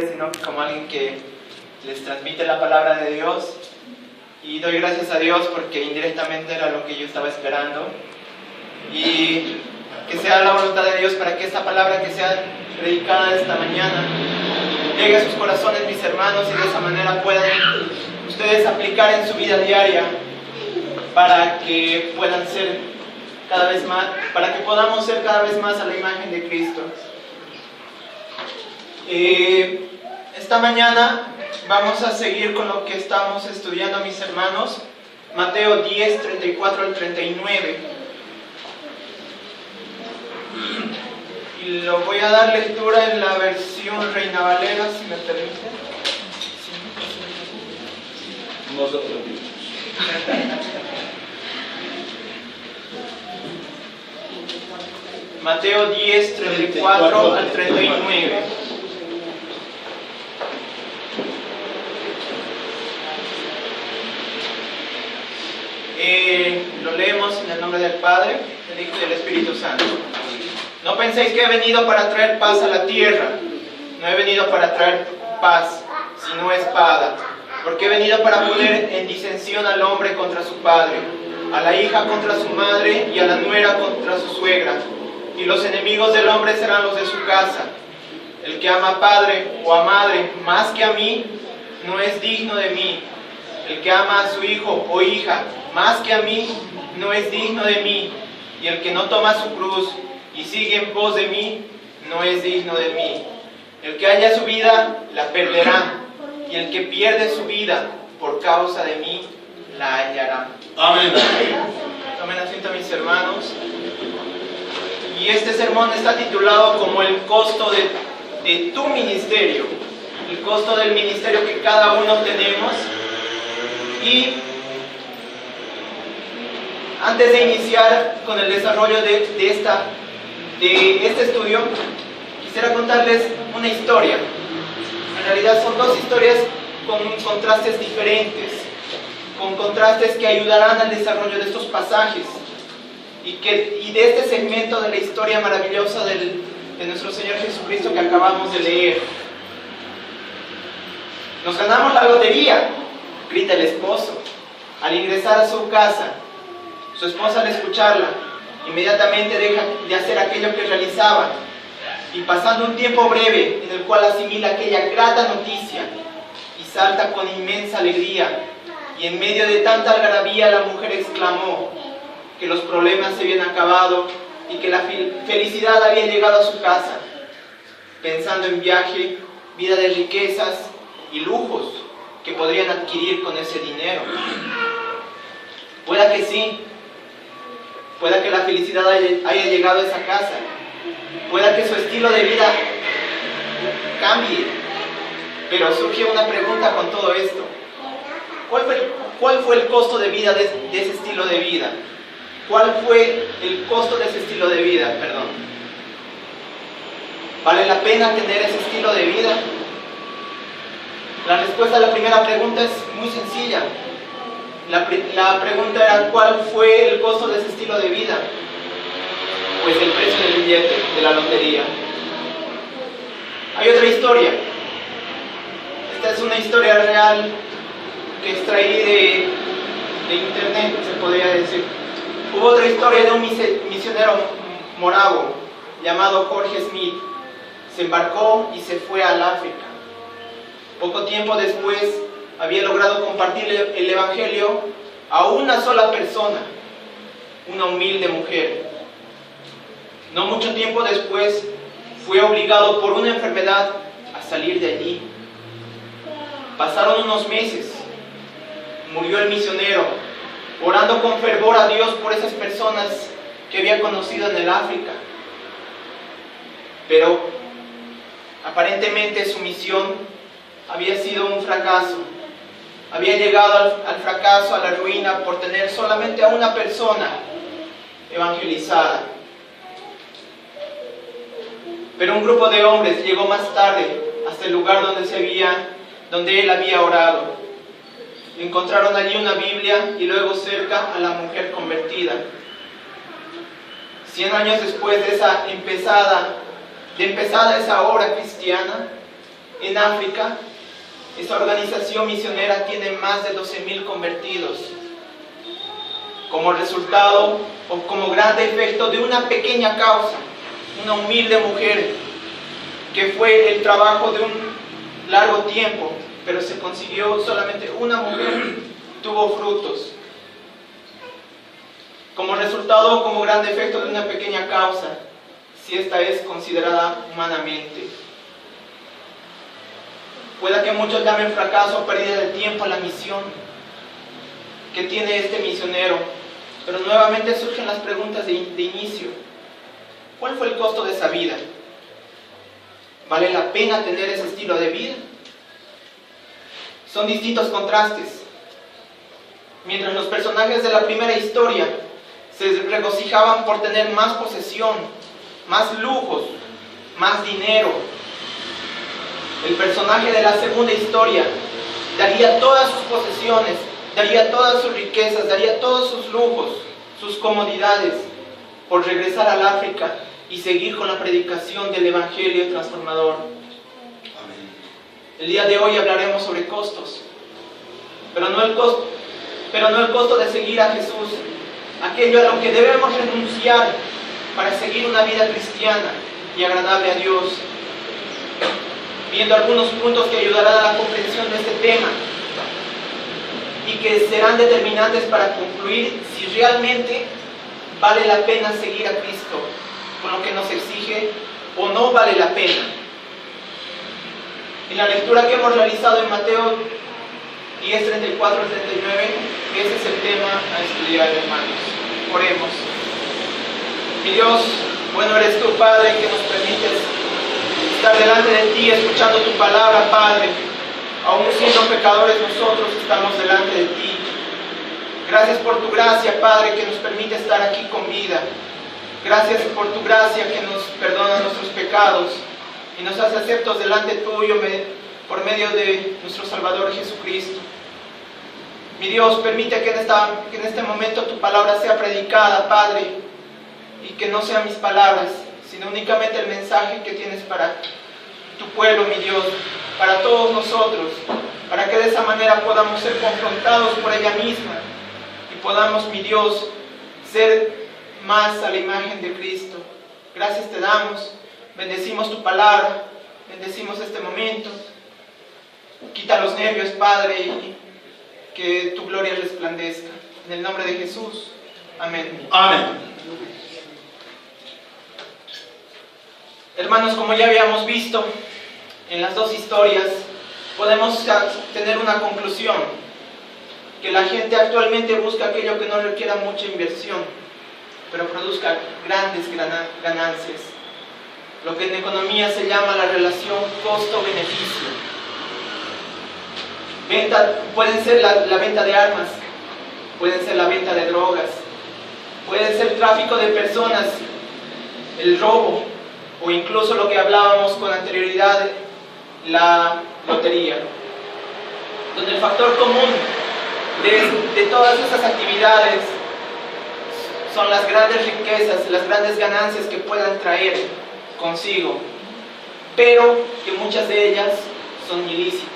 sino como alguien que les transmite la palabra de Dios. Y doy gracias a Dios porque indirectamente era lo que yo estaba esperando. Y que sea la voluntad de Dios para que esta palabra que sea predicada esta mañana llegue a sus corazones, mis hermanos, y de esa manera puedan ustedes aplicar en su vida diaria para que puedan ser cada vez más, para que podamos ser cada vez más a la imagen de Cristo. Esta mañana vamos a seguir con lo que estamos estudiando, mis hermanos. Mateo 10, 34 al 39. Y lo voy a dar lectura en la versión Reina Valera, si me permite. Nosotros. Mateo 10, 34 al 39. Lo leemos en el nombre del Padre, del Hijo y del Espíritu Santo. No penséis que he venido para traer paz a la tierra. No he venido para traer paz, sino espada. Porque he venido para poner en disensión al hombre contra su padre, a la hija contra su madre y a la nuera contra su suegra. Y los enemigos del hombre serán los de su casa. El que ama a padre o a madre más que a mí, no es digno de mí. El que ama a su hijo o hija más que a mí, no es digno de mí. Y el que no toma su cruz y sigue en pos de mí, no es digno de mí. El que halla su vida, la perderá. Y el que pierde su vida por causa de mí, la hallará. Amén. Tomen asiento, mis hermanos. Y este sermón está titulado como el costo de tu ministerio. El costo del ministerio que cada uno tenemos. Y antes de iniciar con el desarrollo de este estudio, quisiera contarles una historia. En realidad son dos historias con contrastes diferentes, con contrastes que ayudarán al desarrollo de estos pasajes y de este segmento de la historia maravillosa de nuestro Señor Jesucristo que acabamos de leer. Nos ganamos la lotería, grita el esposo. Al ingresar a su casa, su esposa, al escucharla, inmediatamente deja de hacer aquello que realizaba y, pasando un tiempo breve en el cual asimila aquella grata noticia, y salta con inmensa alegría, y en medio de tanta algarabía la mujer exclamó que los problemas se habían acabado y que la felicidad había llegado a su casa, pensando en viaje, vida de riquezas y lujos que podrían adquirir con ese dinero. Pueda que sí, pueda que la felicidad haya llegado a esa casa, pueda que su estilo de vida cambie, pero surge una pregunta con todo esto. ¿Cuál fue el costo de vida de ese estilo de vida? ¿Cuál fue el costo de ese estilo de vida? ¿Vale la pena tener ese estilo de vida? La respuesta a la primera pregunta es muy sencilla. La pregunta era: ¿cuál fue el costo de ese estilo de vida? Pues el precio del billete de la lotería. Hay otra historia. Esta es una historia real que extraí de internet, se podría decir. Hubo otra historia de un misionero moravo llamado Jorge Smith. Se embarcó y se fue al África. Poco tiempo después había logrado compartir el evangelio a una sola persona, una humilde mujer. No mucho tiempo después fue obligado por una enfermedad a salir de allí. Pasaron unos meses. Murió el misionero, orando con fervor a Dios por esas personas que había conocido en el África. Pero aparentemente su misión había sido un fracaso. Había llegado al fracaso, a la ruina, por tener solamente a una persona evangelizada. Pero un grupo de hombres llegó más tarde hasta el lugar donde él había orado. Encontraron allí una Biblia y luego cerca a la mujer convertida. 100 años después de empezada esa obra cristiana, en África, esta organización misionera tiene más de 12,000 convertidos. Como resultado o como gran efecto de una pequeña causa, una humilde mujer, que fue el trabajo de un largo tiempo, pero se consiguió solamente una mujer, tuvo frutos. Como resultado, como gran efecto de una pequeña causa, si esta es considerada humanamente. Pueda que muchos llamen fracaso o pérdida de tiempo a la misión que tiene este misionero, pero nuevamente surgen las preguntas de inicio. ¿Cuál fue el costo de esa vida? ¿Vale la pena tener ese estilo de vida? Son distintos contrastes. Mientras los personajes de la primera historia se regocijaban por tener más posesión, más lujos, más dinero, el personaje de la segunda historia daría todas sus posesiones, daría todas sus riquezas, daría todos sus lujos, sus comodidades, por regresar al África y seguir con la predicación del Evangelio transformador. Amén. El día de hoy hablaremos sobre costos, pero no el costo de seguir a Jesús, aquello a lo que debemos renunciar para seguir una vida cristiana y agradable a Dios. Viendo algunos puntos que ayudarán a la comprensión de este tema y que serán determinantes para concluir si realmente vale la pena seguir a Cristo con lo que nos exige o no vale la pena. En la lectura que hemos realizado en Mateo 10, 34 al 39, ese es el tema a estudiar, hermanos. Oremos. Mi Dios, bueno eres tú, Padre, que nos permites estar delante de ti, escuchando tu palabra, Padre. Aún siendo pecadores, nosotros estamos delante de ti. Gracias por tu gracia, Padre, que nos permite estar aquí con vida. Gracias por tu gracia que nos perdona nuestros pecados y nos hace aceptos delante tuyo por medio de nuestro Salvador Jesucristo. Mi Dios, permite que en este momento tu palabra sea predicada, Padre, y que no sean mis palabras, sino únicamente el mensaje que tienes para tu pueblo, mi Dios, para todos nosotros, para que de esa manera podamos ser confrontados por ella misma y podamos, mi Dios, ser más a la imagen de Cristo. Gracias te damos, bendecimos tu palabra, bendecimos este momento. Quita los nervios, Padre, y que tu gloria resplandezca. En el nombre de Jesús, amén. Amén. Hermanos, como ya habíamos visto en las dos historias, podemos tener una conclusión: que la gente actualmente busca aquello que no requiera mucha inversión, pero produzca grandes ganancias. Lo que en economía se llama la relación costo-beneficio. Pueden ser la venta de armas, pueden ser la venta de drogas, puede ser tráfico de personas, el robo, o incluso lo que hablábamos con anterioridad, la lotería, donde el factor común de todas esas actividades son las grandes riquezas, las grandes ganancias que puedan traer consigo, pero que muchas de ellas son ilícitas.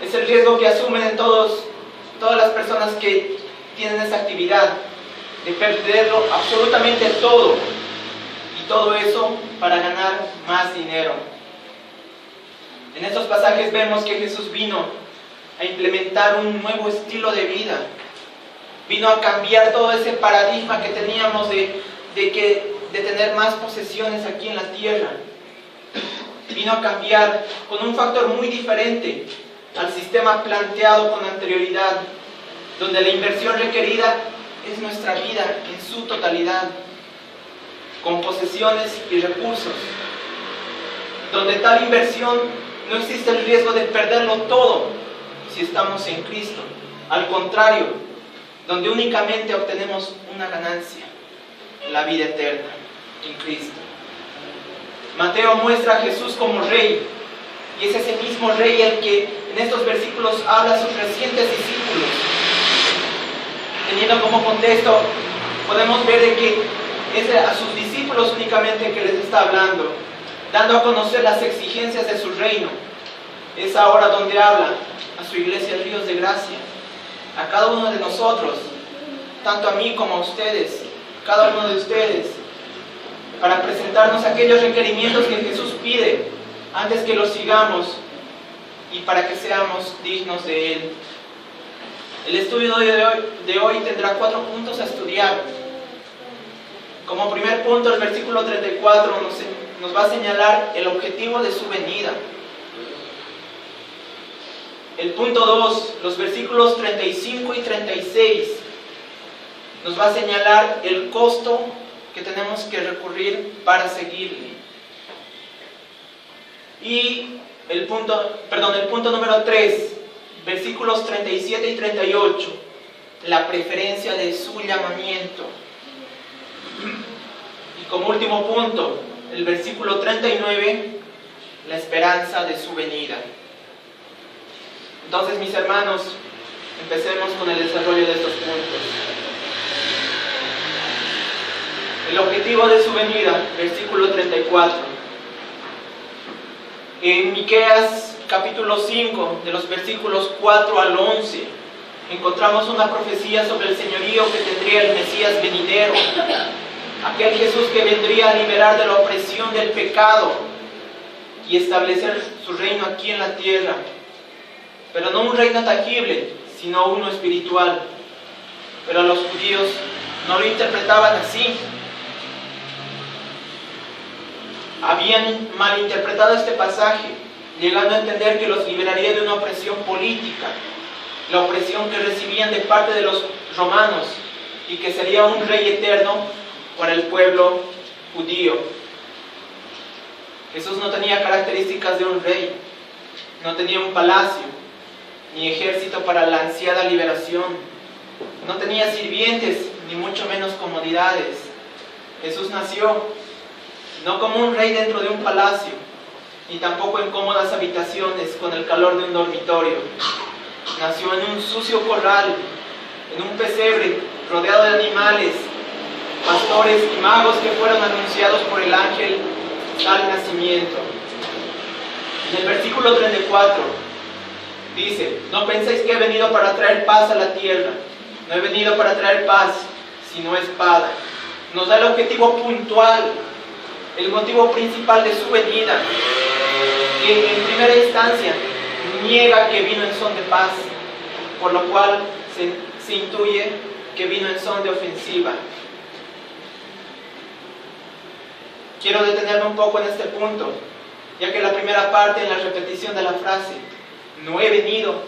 Es el riesgo que asumen todas las personas que tienen esa actividad, de perderlo absolutamente todo, y todo eso para ganar más dinero. En estos pasajes vemos que Jesús vino a implementar un nuevo estilo de vida, vino a cambiar todo ese paradigma que teníamos de tener más posesiones aquí en la tierra. Vino a cambiar con un factor muy diferente al sistema planteado con anterioridad, donde la inversión requerida es nuestra vida en su totalidad, con posesiones y recursos, donde tal inversión no existe el riesgo de perderlo todo si estamos en Cristo. Al contrario, donde únicamente obtenemos una ganancia, la vida eterna en Cristo. Mateo muestra a Jesús como Rey, y es ese mismo Rey el que en estos versículos habla a sus recientes discípulos. Teniendo como contexto, podemos ver de que es a sus discípulos únicamente que les está hablando. dando a conocer las exigencias de su reino. Es ahora donde habla a su iglesia Ríos de Gracia, a cada uno de nosotros, tanto a mí como a ustedes, cada uno de ustedes, para presentarnos aquellos requerimientos que Jesús pide antes que los sigamos y para que seamos dignos de Él. El estudio de hoy tendrá 4 puntos a estudiar. Como primer punto, el versículo 34 nos va a señalar el objetivo de su venida. El punto 2, los versículos 35 y 36, nos va a señalar el costo que tenemos que recurrir para seguirle. Y el punto número 3, versículos 37 y 38, la preferencia de su llamamiento. Y como último punto, el versículo 39, la esperanza de su venida. Entonces, mis hermanos, empecemos con el desarrollo de estos puntos. El objetivo de su venida, versículo 34. En Miqueas capítulo 5, de los versículos 4 al 11, encontramos una profecía sobre el señorío que tendría el Mesías venidero, aquel Jesús que vendría a liberar de la opresión del pecado y establecer su reino aquí en la tierra, pero no un reino tangible, sino uno espiritual. Pero los judíos no lo interpretaban así. Habían malinterpretado este pasaje, llegando a entender que los liberaría de una opresión política, la opresión que recibían de parte de los romanos, y que sería un rey eterno para el pueblo judío. Jesús no tenía características de un rey, no tenía un palacio, ni ejército para la ansiada liberación, no tenía sirvientes, ni mucho menos comodidades. Jesús nació no como un rey dentro de un palacio, ni tampoco en cómodas habitaciones con el calor de un dormitorio. Nació en un sucio corral, en un pesebre, rodeado de animales, pastores y magos que fueron anunciados por el ángel al nacimiento. En el versículo 34 dice: no penséis que he venido para traer paz a la tierra. No he venido para traer paz, sino espada. Nos da el objetivo puntual, el motivo principal de su venida, que en primera instancia niega que vino en son de paz, por lo cual se intuye que vino en son de ofensiva. Quiero detenerme un poco en este punto, ya que la primera parte, en la repetición de la frase, no he venido,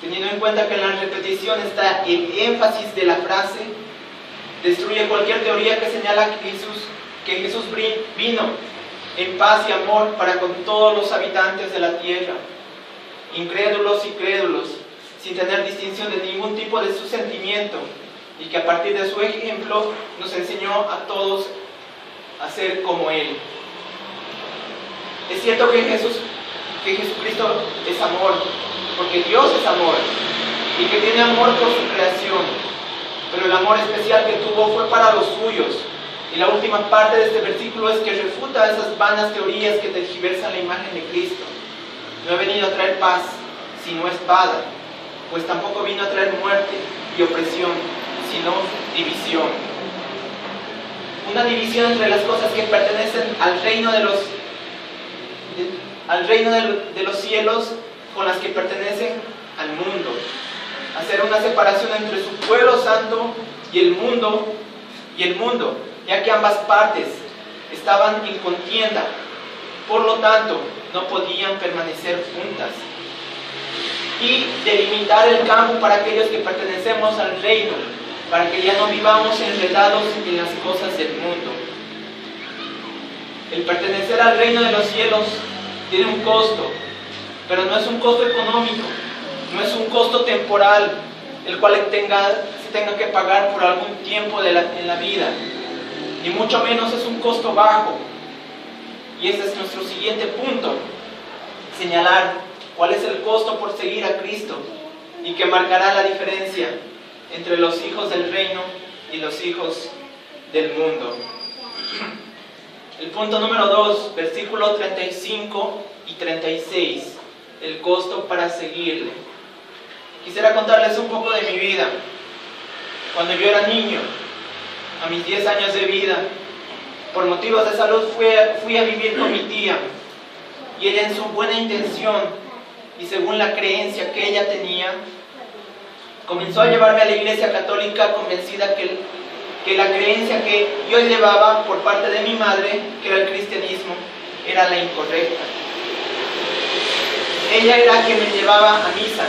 teniendo en cuenta que en la repetición está el énfasis de la frase, destruye cualquier teoría que señala que Jesús vino en paz y amor para con todos los habitantes de la tierra, incrédulos y crédulos, sin tener distinción de ningún tipo de su sentimiento, y que a partir de su ejemplo nos enseñó a todos a ser como Él. Es cierto que Jesucristo es amor, porque Dios es amor, y que tiene amor por su creación, pero el amor especial que tuvo fue para los suyos. Y la última parte de este versículo es que refuta esas vanas teorías que tergiversan la imagen de Cristo. No he venido a traer paz, sino espada, pues tampoco vino a traer muerte y opresión, sino división. Una división entre las cosas que pertenecen al reino de los cielos con las que pertenecen al mundo. Hacer una separación entre su pueblo santo y el mundo, ya que ambas partes estaban en contienda, por lo tanto no podían permanecer juntas. Y delimitar el campo para aquellos que pertenecemos al reino, para que ya no vivamos enredados en las cosas del mundo. El pertenecer al reino de los cielos tiene un costo, pero no es un costo económico, no es un costo temporal, el cual se tenga que pagar por algún tiempo en la vida, ni mucho menos es un costo bajo. Y ese es nuestro siguiente punto: señalar cuál es el costo por seguir a Cristo, y que marcará la diferencia entre los hijos del reino y los hijos del mundo. El punto número 2, versículo 35 y 36, el costo para seguirle. Quisiera contarles un poco de mi vida. Cuando yo era niño, a mis 10 años de vida, por motivos de salud fui a vivir con mi tía, y ella en su buena intención y según la creencia que ella tenía, comenzó a llevarme a la iglesia católica convencida que la creencia que yo llevaba por parte de mi madre, que era el cristianismo, era la incorrecta. Ella era quien me llevaba a misa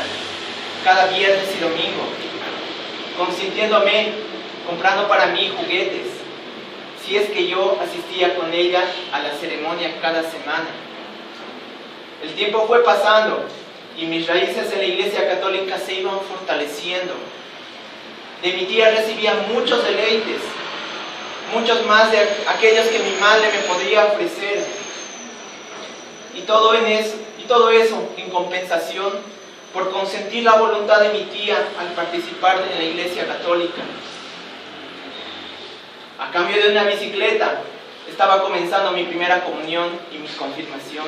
cada viernes y domingo, consintiéndome, comprando para mí juguetes, si es que yo asistía con ella a la ceremonia cada semana. El tiempo fue pasando y mis raíces en la iglesia católica se iban fortaleciendo. De mi tía recibía muchos deleites, muchos más de aquellos que mi madre me podría ofrecer. Y todo eso en compensación por consentir la voluntad de mi tía al participar en la iglesia católica. A cambio de una bicicleta, estaba comenzando mi primera comunión y mi confirmación.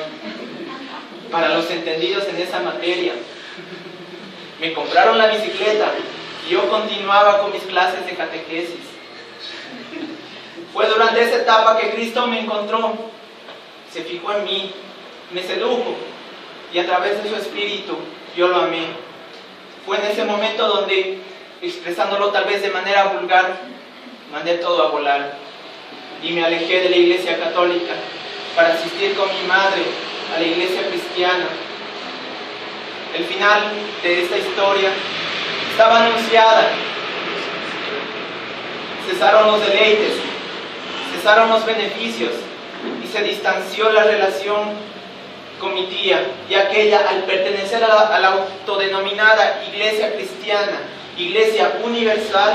Para los entendidos en esa materia, me compraron la bicicleta y yo continuaba con mis clases de catequesis. Fue durante esa etapa que Cristo me encontró, se fijó en mí, me sedujo y a través de su espíritu yo lo amé. Fue en ese momento donde, expresándolo tal vez de manera vulgar, mandé todo a volar y me alejé de la iglesia católica para asistir con mi madre a la iglesia cristiana. El final de esta historia estaba anunciada. Cesaron los deleites, cesaron los beneficios y se distanció la relación con mi tía, ya que ella, al pertenecer a la autodenominada iglesia cristiana, iglesia universal,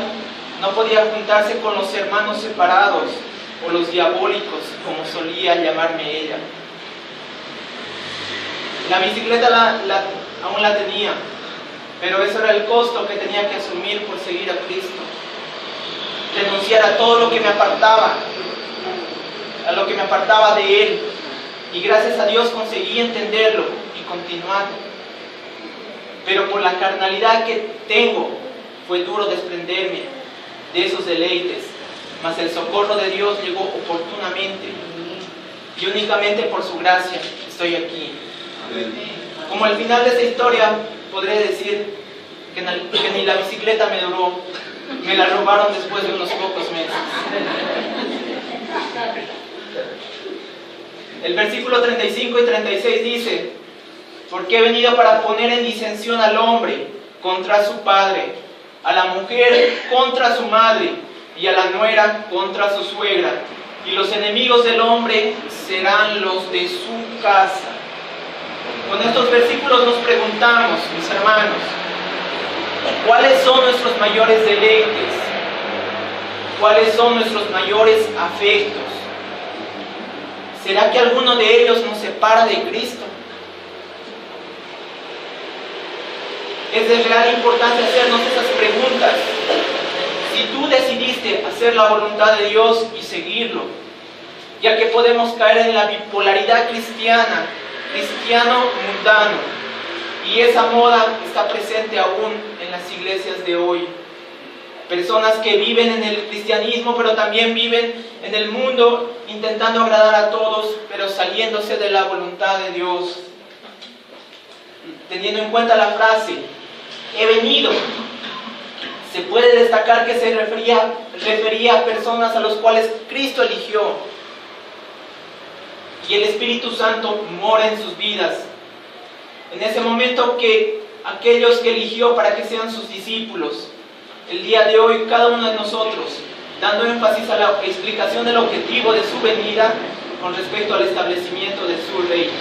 no podía juntarse con los hermanos separados o los diabólicos, como solía llamarme ella. La bicicleta aún la tenía, pero eso era el costo que tenía que asumir por seguir a Cristo. Renunciar a todo lo que me apartaba, de Él. Y gracias a Dios conseguí entenderlo y continuar. Pero por la carnalidad que tengo, fue duro desprenderme de esos deleites. Mas el socorro de Dios llegó oportunamente. Y únicamente por su gracia estoy aquí. Como al final de esta historia, podré decir que ni la bicicleta me duró. Me la robaron después de unos pocos meses. El versículo 35 y 36 dice: porque he venido para poner en disensión al hombre contra su padre, a la mujer contra su madre, y a la nuera contra su suegra, y los enemigos del hombre serán los de su casa. Con estos versículos nos preguntamos, mis hermanos, ¿cuáles son nuestros mayores deleites? ¿Cuáles son nuestros mayores afectos? ¿Será que alguno de ellos nos separa de Cristo? Es de real importancia hacernos esas preguntas. Si tú decidiste hacer la voluntad de Dios y seguirlo, ya que podemos caer en la bipolaridad cristiana, cristiano mundano, y esa moda está presente aún en las iglesias de hoy. Personas que viven en el cristianismo, pero también viven en el mundo, intentando agradar a todos, pero saliéndose de la voluntad de Dios. Teniendo en cuenta la frase, he venido, se puede destacar que se refería a personas a los cuales Cristo eligió. Y el Espíritu Santo mora en sus vidas. En ese momento que aquellos que eligió para que sean sus discípulos, el día de hoy cada uno de nosotros, dando énfasis a la explicación del objetivo de su venida con respecto al establecimiento de su reino.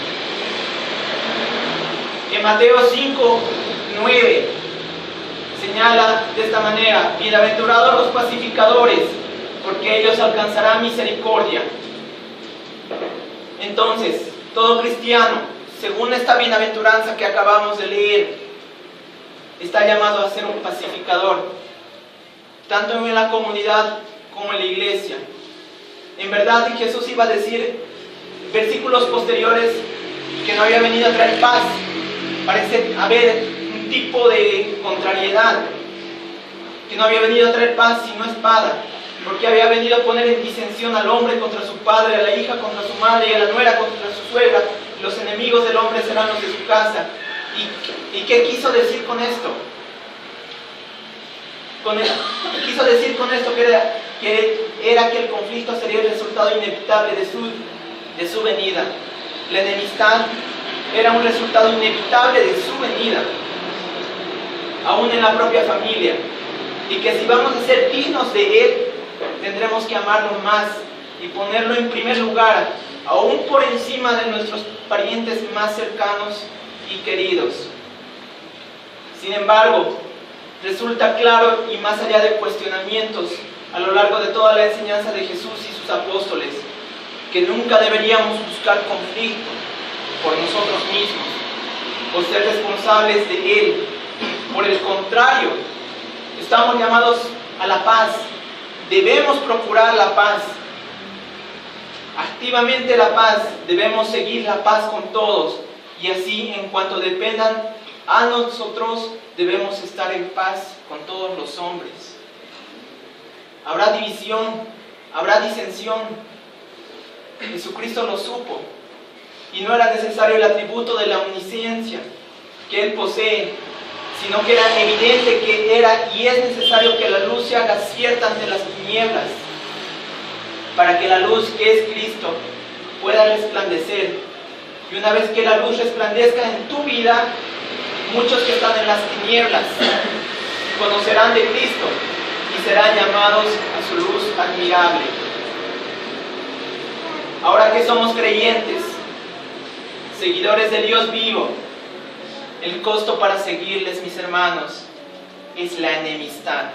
En Mateo 5:9 señala de esta manera: bienaventurados los pacificadores, porque ellos alcanzarán misericordia. Entonces, todo cristiano, según esta bienaventuranza que acabamos de leer, está llamado a ser un pacificador, tanto en la comunidad como en la iglesia. En verdad, Jesús iba a decir, versículos posteriores, que no había venido a traer paz. Parece haber un tipo de contrariedad, que no había venido a traer paz sino espada, porque había venido a poner en disensión al hombre contra su padre, a la hija contra su madre y a la nuera contra su suegra. Los enemigos del hombre serán los de su casa. ¿Y qué quiso decir con esto? Quiso decir con esto que era que el conflicto sería el resultado inevitable de su venida. La enemistad era un resultado inevitable de su venida, aún en la propia familia, y que si vamos a ser dignos de Él, tendremos que amarlo más y ponerlo en primer lugar, aún por encima de nuestros parientes más cercanos y queridos. Sin embargo, resulta claro y más allá de cuestionamientos a lo largo de toda la enseñanza de Jesús y sus apóstoles, que nunca deberíamos buscar conflicto por nosotros mismos o ser responsables de él. Por el contrario, estamos llamados a la paz. Debemos procurar la paz, activamente la paz. Debemos seguir la paz con todos, y así, en cuanto dependan a nosotros, debemos estar en paz con todos los hombres. Habrá división, habrá disensión. Jesucristo lo supo, y no era necesario el atributo de la omnisciencia que Él posee, sino que era evidente que era y es necesario que la luz se haga cierta ante las tinieblas, para que la luz, que es Cristo, pueda resplandecer. Y una vez que la luz resplandezca en tu vida, muchos que están en las tinieblas conocerán de Cristo y serán llamados a su luz admirable. Ahora que somos creyentes, seguidores del Dios vivo, el costo para seguirles, mis hermanos, es la enemistad.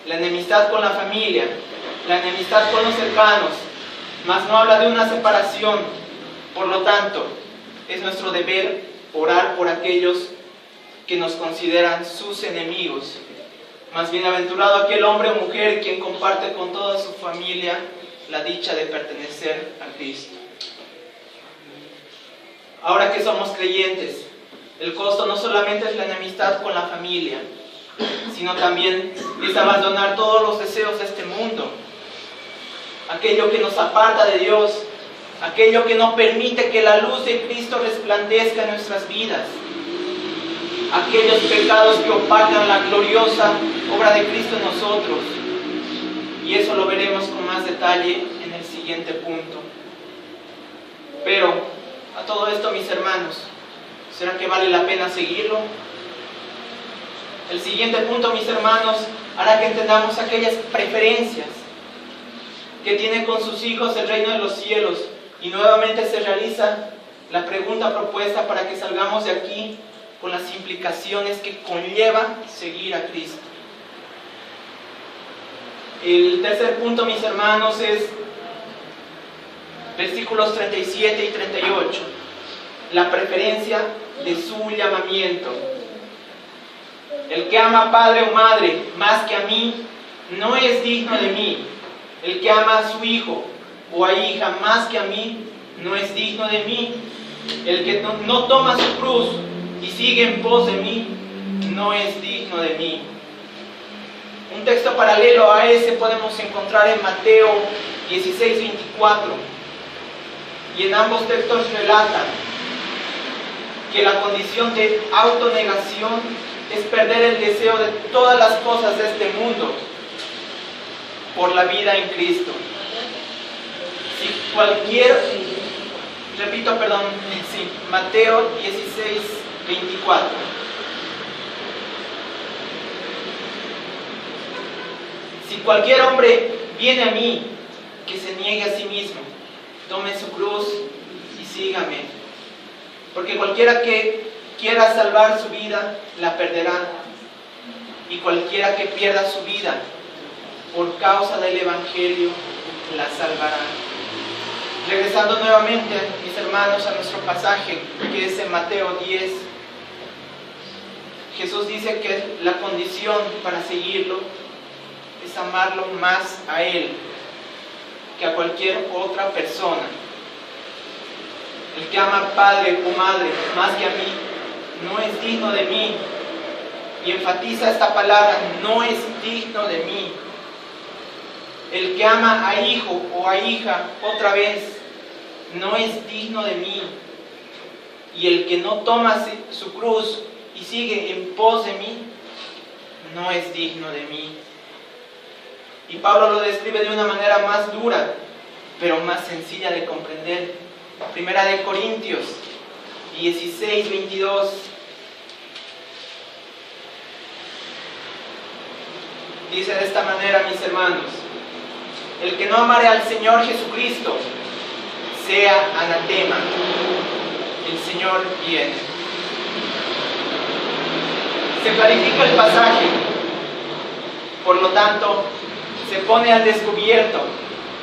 La enemistad con la familia, la enemistad con los cercanos, mas no habla de una separación. Por lo tanto, es nuestro deber orar por aquellos que nos consideran sus enemigos. Más bienaventurado aquel hombre o mujer quien comparte con toda su familia la dicha de pertenecer a Cristo. Ahora que somos creyentes, el costo no solamente es la enemistad con la familia, sino también es abandonar todos los deseos de este mundo, aquello que nos aparta de Dios, aquello que no permite que la luz de Cristo resplandezca en nuestras vidas, aquellos pecados que opacan la gloriosa obra de Cristo en nosotros. Y eso lo veremos con más detalle en el siguiente punto. Pero a todo esto, mis hermanos, ¿será que vale la pena seguirlo? El siguiente punto, mis hermanos, hará que entendamos aquellas preferencias que tiene con sus hijos el reino de los cielos. Y nuevamente se realiza la pregunta propuesta para que salgamos de aquí con las implicaciones que conlleva seguir a Cristo. El tercer punto, mis hermanos, es versículos 37 y 38. La preferencia de su llamamiento. El que ama a padre o madre más que a mí, no es digno de mí. El que ama a su hijo o a hija más que a mí, no es digno de mí. El que no toma su cruz y sigue en pos de mí, no es digno de mí. Un texto paralelo a ese podemos encontrar en Mateo 16:24. Y en ambos textos relatan que la condición de autonegación es perder el deseo de todas las cosas de este mundo por la vida en Cristo. Mateo 16:24. Si cualquier hombre viene a mí, que se niegue a sí mismo, tome su cruz y sígame. Porque cualquiera que quiera salvar su vida, la perderá. Y cualquiera que pierda su vida por causa del Evangelio, la salvará. Regresando nuevamente, mis hermanos, a nuestro pasaje, que es en Mateo 10, Jesús dice que la condición para seguirlo es amarlo más a Él que a cualquier otra persona. El que ama a padre o madre más que a mí no es digno de mí. Y enfatiza esta palabra, no es digno de mí. El que ama a hijo o a hija otra vez no es digno de mí. Y el que no toma su cruz y sigue en pos de mí no es digno de mí. Y Pablo lo describe de una manera más dura, pero más sencilla de comprender. Primera de Corintios 16, 22. Dice de esta manera, mis hermanos: el que no amare al Señor Jesucristo sea anatema. El Señor viene. Se clarifica el pasaje. Por lo tanto, se pone al descubierto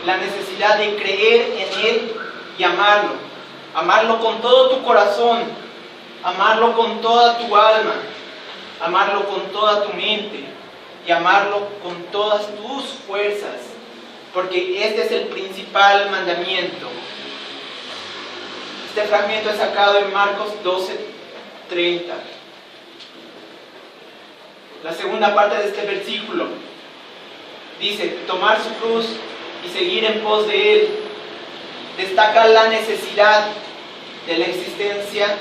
la necesidad de creer en Él y amarlo. Amarlo con todo tu corazón, amarlo con toda tu alma, amarlo con toda tu mente y amarlo con todas tus fuerzas, porque este es el principal mandamiento. Este fragmento es sacado en Marcos 12:30. La segunda parte de este versículo dice: tomar su cruz y seguir en pos de Él. Destaca la necesidad de la existencia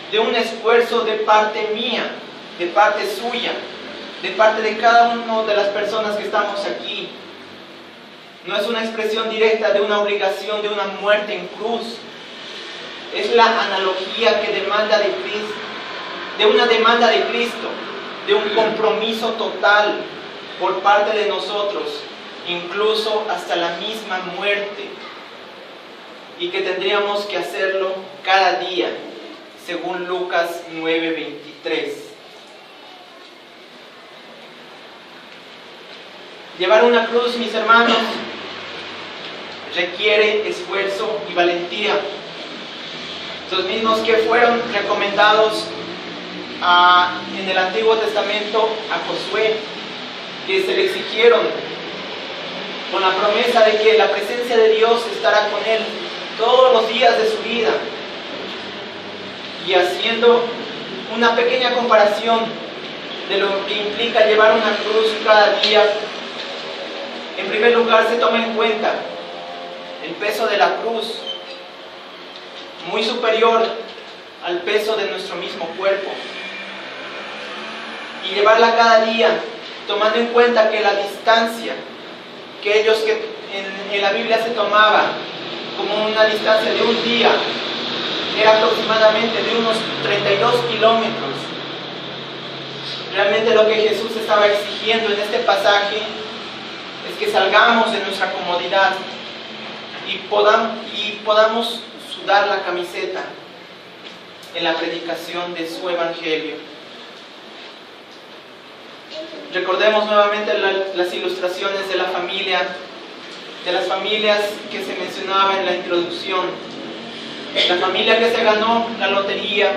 de un esfuerzo de parte mía, de parte suya, de parte de cada una de las personas que estamos aquí. No es una expresión directa de una obligación, de una muerte en cruz. Es la analogía que demanda de Cristo, de una demanda de Cristo, de un compromiso total por parte de nosotros, incluso hasta la misma muerte, y que tendríamos que hacerlo cada día, según Lucas 9:23. Llevar una cruz, mis hermanos, requiere esfuerzo y valentía. Los mismos que fueron recomendados en el Antiguo Testamento a Josué, que se le exigieron con la promesa de que la presencia de Dios estará con él todos los días de su vida. Y haciendo una pequeña comparación de lo que implica llevar una cruz cada día, en primer lugar se toma en cuenta el peso de la cruz, muy superior al peso de nuestro mismo cuerpo. Y llevarla cada día, tomando en cuenta que la distancia que ellos que en la Biblia se tomaba como una distancia de un día era aproximadamente de unos 32 kilómetros. Realmente lo que Jesús estaba exigiendo en este pasaje es que salgamos de nuestra comodidad y podamos sudar la camiseta en la predicación de su evangelio. Recordemos nuevamente las ilustraciones de la familia, de las familias que se mencionaba en la introducción. La familia que se ganó la lotería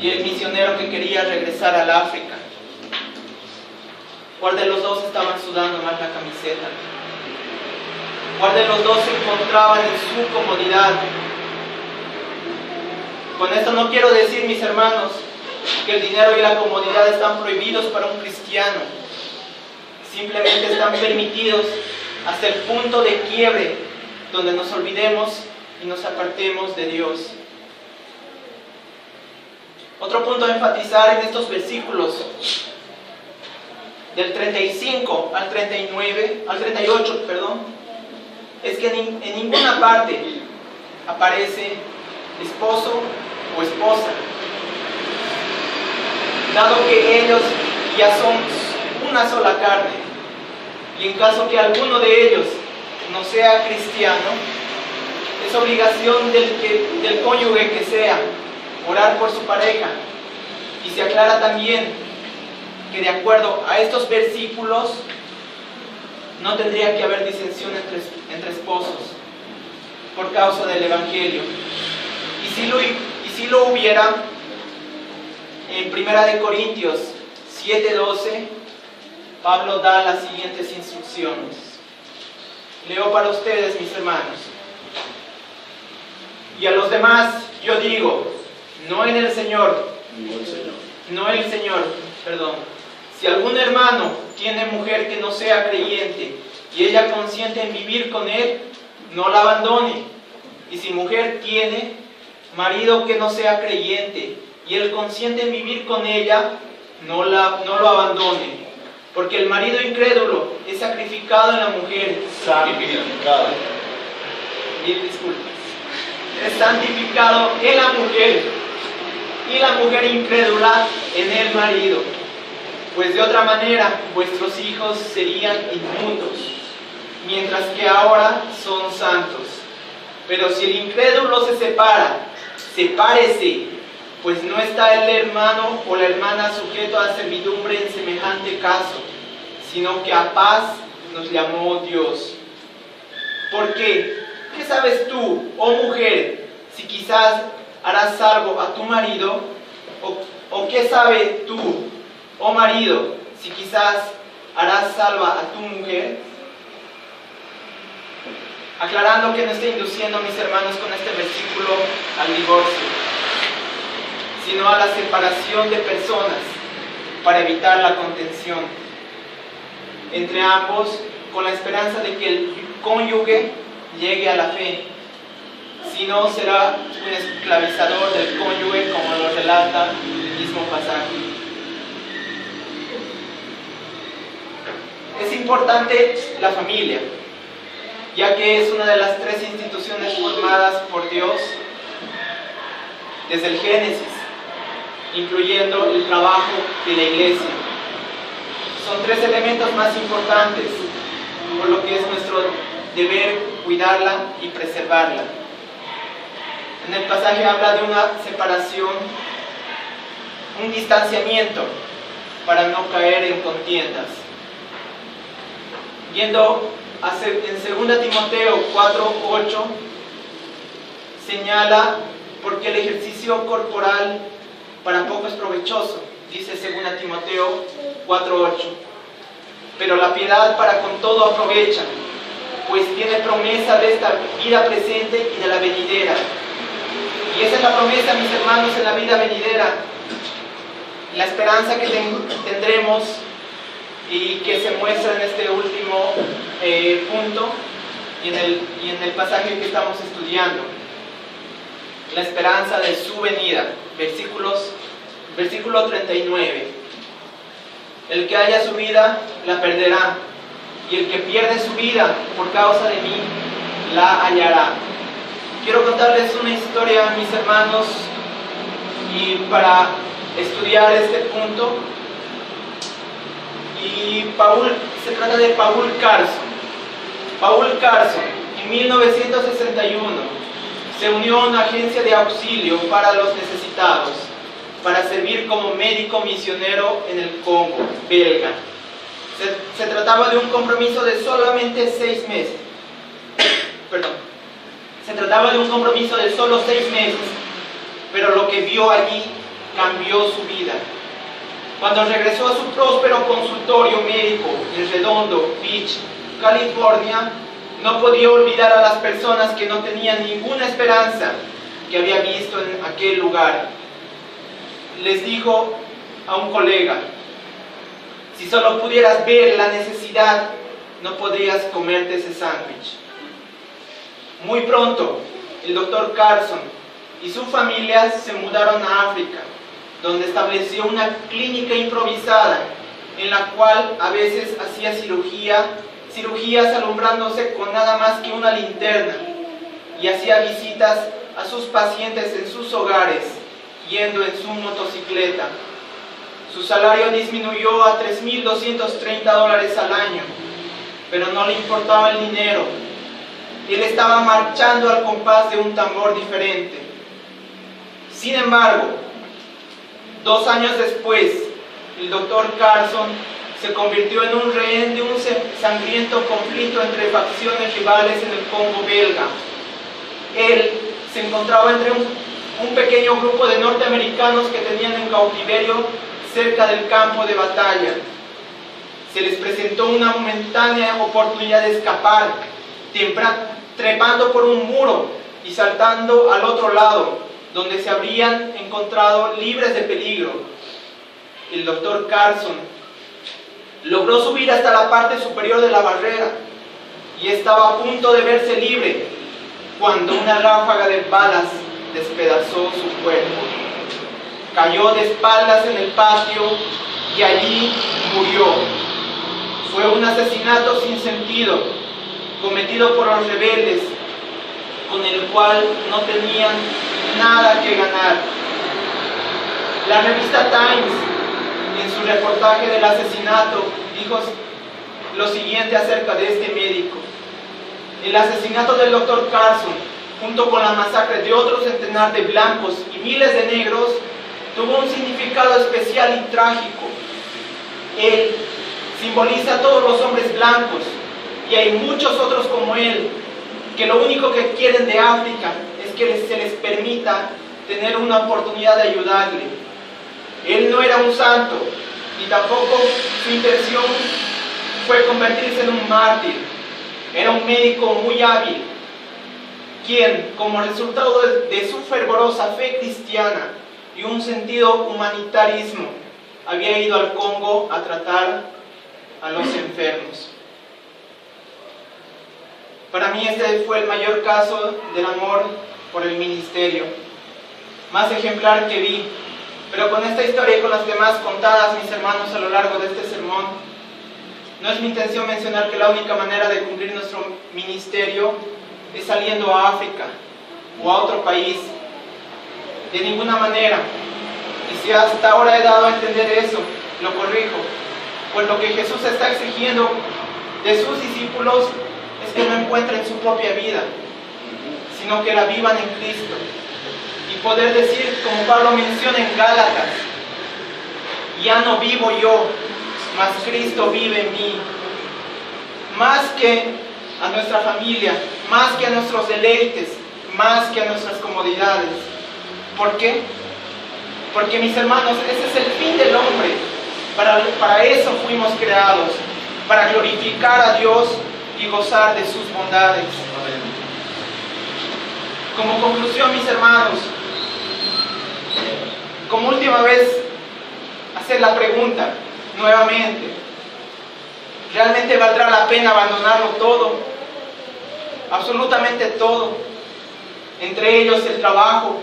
y el misionero que quería regresar al África. ¿Cuál de los dos estaban sudando más la camiseta? ¿Cuál de los dos se encontraban en su comodidad? Con esto no quiero decir, mis hermanos, que el dinero y la comodidad están prohibidos para un cristiano. Simplemente están permitidos hasta el punto de quiebre, donde nos olvidemos y nos apartemos de Dios. Otro punto a enfatizar en estos versículos, del 35 al 38, es que en ninguna parte aparece esposo o esposa, dado que ellos ya son una sola carne. Y en caso que alguno de ellos no sea cristiano, es obligación del cónyuge que sea orar por su pareja. Y se aclara también que de acuerdo a estos versículos no tendría que haber disensión entre esposos por causa del evangelio. Y si lo hubiera, en 1 Corintios 7:12, Pablo da las siguientes instrucciones. Leo para ustedes, mis hermanos. Y a los demás yo digo, no en el Señor, si algún hermano tiene mujer que no sea creyente y ella consiente en vivir con él, no la abandone. Y si mujer tiene marido que no sea creyente y él consiente en vivir con ella, no lo abandone. Porque el marido incrédulo es sacrificado en la mujer. Santificado. Es santificado en la mujer y la mujer incrédula en el marido. Pues de otra manera vuestros hijos serían inmundos, mientras que ahora son santos. Pero si el incrédulo se separa, sepárese, pues no está el hermano o la hermana sujeto a servidumbre en semejante caso, sino que a paz nos llamó Dios. ¿Por qué? ¿Qué sabes tú, oh mujer, si quizás harás salvo a tu marido? ¿O qué sabes tú, oh marido, si quizás harás salva a tu mujer? Aclarando que no estoy induciendo a mis hermanos con este versículo al divorcio, sino a la separación de personas para evitar la contención entre ambos, con la esperanza de que el cónyuge llegue a la fe. Si no, será un esclavizador del cónyuge, como lo relata el mismo pasaje. Es importante la familia, ya que es una de las tres instituciones formadas por Dios desde el Génesis, incluyendo el trabajo de la iglesia. Son tres elementos más importantes, por lo que es nuestro deber cuidarla y preservarla. En el pasaje habla de una separación, un distanciamiento para no caer en contiendas. Yendo en 2 Timoteo 4:8 señala porque el ejercicio corporal para poco es provechoso, dice 2 Timoteo 4:8, pero la piedad para con todo aprovecha, pues tiene promesa de esta vida presente y de la venidera. Y esa es la promesa, mis hermanos, en la vida venidera, la esperanza que tendremos y que se muestra en este último punto y en el pasaje que estamos estudiando. La esperanza de su venida. Versículo 39. El que haya su vida, la perderá, y el que pierde su vida por causa de mí, la hallará. Quiero contarles una historia, mis hermanos, y para estudiar este punto. Y se trata de Paul Carson. Paul Carson, en 1961, se unió a una agencia de auxilio para los necesitados, para servir como médico misionero en el Congo belga. Se trataba de un compromiso de solamente 6 meses. Se trataba de un compromiso de solo 6 meses, pero lo que vio allí cambió su vida. Cuando regresó a su próspero consultorio médico en Redondo Beach, California, no podía olvidar a las personas que no tenían ninguna esperanza que había visto en aquel lugar. Les dijo a un colega: si solo pudieras ver la necesidad, no podrías comerte ese sándwich. Muy pronto, el doctor Carson y su familia se mudaron a África, donde estableció una clínica improvisada en la cual a veces hacía cirugías alumbrándose con nada más que una linterna, y hacía visitas a sus pacientes en sus hogares yendo en su motocicleta. Su salario disminuyó a $3,230 al año, pero no le importaba el dinero. Él estaba marchando al compás de un tambor diferente. Sin embargo, 2 años después, el doctor Carson se convirtió en un rehén de un sangriento conflicto entre facciones rivales en el Congo belga. Él se encontraba entre un pequeño grupo de norteamericanos que tenían en cautiverio cerca del campo de batalla. Se les presentó una momentánea oportunidad de escapar, trepando por un muro y saltando al otro lado, donde se habrían encontrado libres de peligro. El doctor Carson logró subir hasta la parte superior de la barrera y estaba a punto de verse libre cuando una ráfaga de balas despedazó su cuerpo. Cayó de espaldas en el patio y allí murió. Fue un asesinato sin sentido, cometido por los rebeldes, con el cual no tenían nada que ganar. La revista Times, en su reportaje del asesinato, dijo lo siguiente acerca de este médico: el asesinato del Dr. Carson, junto con la masacre de otro centenar de blancos y miles de negros, tuvo un significado especial y trágico. Él simboliza a todos los hombres blancos, y hay muchos otros como él, que lo único que quieren de África es que se les permita tener una oportunidad de ayudarle. Él no era un santo, ni tampoco su intención fue convertirse en un mártir. Era un médico muy hábil, quien, como resultado de su fervorosa fe cristiana y un sentido humanitarismo, había ido al Congo a tratar a los enfermos. Para mí este fue el mayor caso del amor por el ministerio, más ejemplar que vi. Pero con esta historia y con las demás contadas, mis hermanos, a lo largo de este sermón, no es mi intención mencionar que la única manera de cumplir nuestro ministerio es saliendo a África o a otro país. De ninguna manera. Y si hasta ahora he dado a entender eso, lo corrijo. Pues lo que Jesús está exigiendo de sus discípulos es que no encuentren su propia vida, sino que la vivan en Cristo. Y poder decir, como Pablo menciona en Gálatas: ya no vivo yo, mas Cristo vive en mí. Más que a nuestra familia, más que a nuestros deleites, más que a nuestras comodidades. ¿Por qué? Porque, mis hermanos, ese es el fin del hombre. Para eso fuimos creados, para glorificar a Dios y gozar de sus bondades. Como conclusión, mis hermanos, como última vez, hacer la pregunta nuevamente: ¿realmente valdrá la pena abandonarlo todo? Absolutamente todo. Entre ellos el trabajo,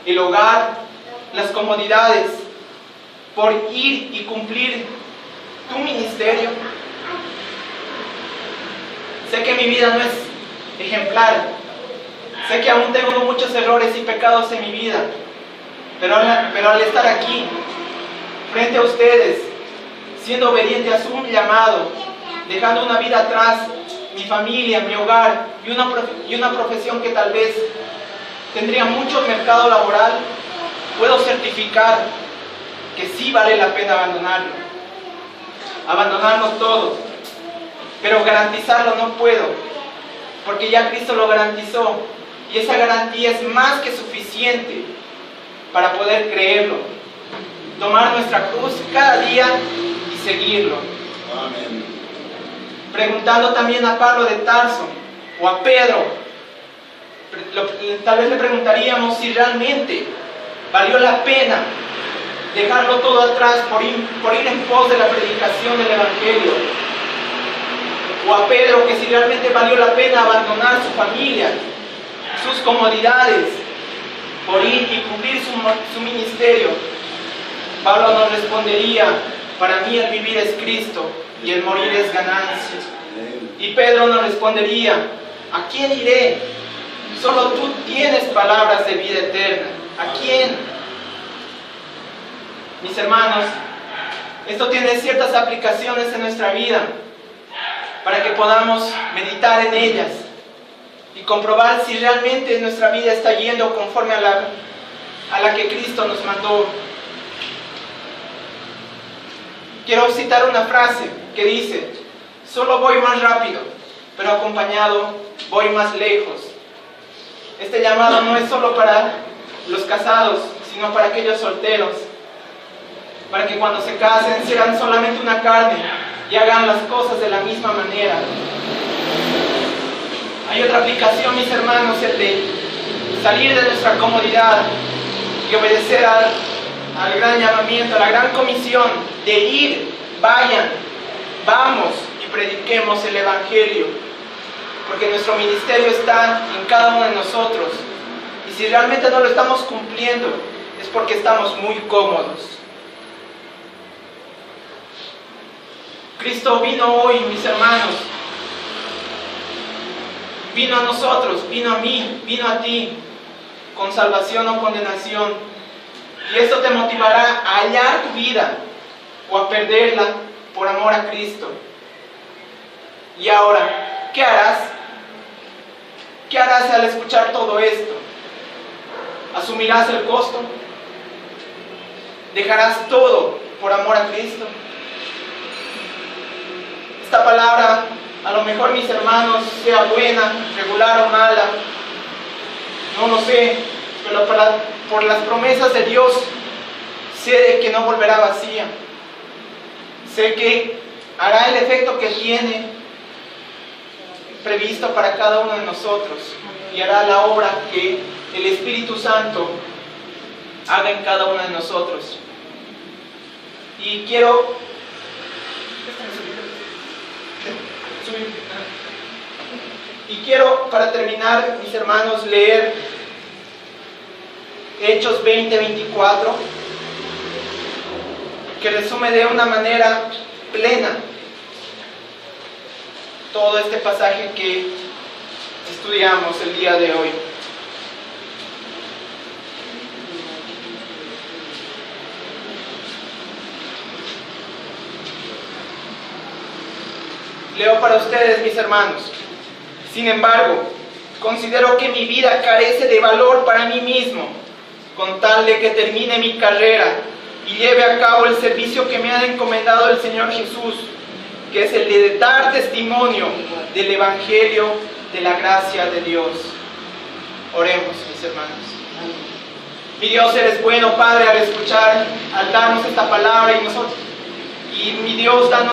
el hogar, las comodidades, por ir y cumplir tu ministerio. Sé que mi vida no es ejemplar, sé que aún tengo muchos errores y pecados en mi vida, pero al estar aquí, frente a ustedes, siendo obediente a su llamado, dejando una vida atrás, mi familia, mi hogar y una profesión que tal vez tendría mucho mercado laboral, puedo certificar que sí vale la pena abandonarlo todo. Pero garantizarlo no puedo, porque ya Cristo lo garantizó, y esa garantía es más que suficiente para poder creerlo, tomar nuestra cruz cada día y seguirlo. Amén. Preguntando también a Pablo de Tarso o a Pedro, tal vez le preguntaríamos si realmente valió la pena dejarlo todo atrás por ir en pos de la predicación del Evangelio. O a Pedro, que si realmente valió la pena abandonar su familia, sus comodidades, por ir y cumplir su ministerio. Pablo nos respondería: para mí el vivir es Cristo y el morir es ganancia. Y Pedro nos respondería: ¿a quién iré? Solo tú tienes palabras de vida eterna. ¿A quién? Mis hermanos, esto tiene ciertas aplicaciones en nuestra vida, para que podamos meditar en ellas y comprobar si realmente nuestra vida está yendo conforme a la que Cristo nos mandó. Quiero citar una frase que dice: solo voy más rápido, pero acompañado voy más lejos. Este llamado no es solo para los casados, sino para aquellos solteros, para que cuando se casen sean solamente una carne y hagan las cosas de la misma manera. Hay otra aplicación, mis hermanos, el de salir de nuestra comodidad y obedecer al gran llamamiento, a la gran comisión de ir, vayan, vamos y prediquemos el Evangelio, porque nuestro ministerio está en cada uno de nosotros, y si realmente no lo estamos cumpliendo es porque estamos muy cómodos. Cristo vino hoy, mis hermanos, vino a nosotros, vino a mí, vino a ti, con salvación o condenación. Y esto te motivará a hallar tu vida o a perderla por amor a Cristo. Y ahora, ¿qué harás? ¿Qué harás al escuchar todo esto? ¿Asumirás el costo? ¿Dejarás todo por amor a Cristo? Esta palabra, a lo mejor, mis hermanos, sea buena, regular o mala, no lo sé, pero por las promesas de Dios, sé de que no volverá vacía. Sé que hará el efecto que tiene previsto para cada uno de nosotros y hará la obra que el Espíritu Santo haga en cada uno de nosotros. Y quiero para terminar, mis hermanos, leer Hechos 20:24, que resume de una manera plena todo este pasaje que estudiamos el día de hoy. Leo para ustedes, mis hermanos. Sin embargo, considero que mi vida carece de valor para mí mismo, con tal de que termine mi carrera y lleve a cabo el servicio que me ha encomendado el Señor Jesús, que es el de dar testimonio del Evangelio de la gracia de Dios. Oremos, mis hermanos. Mi Dios, eres bueno, Padre, al darnos esta palabra, y mi Dios, danos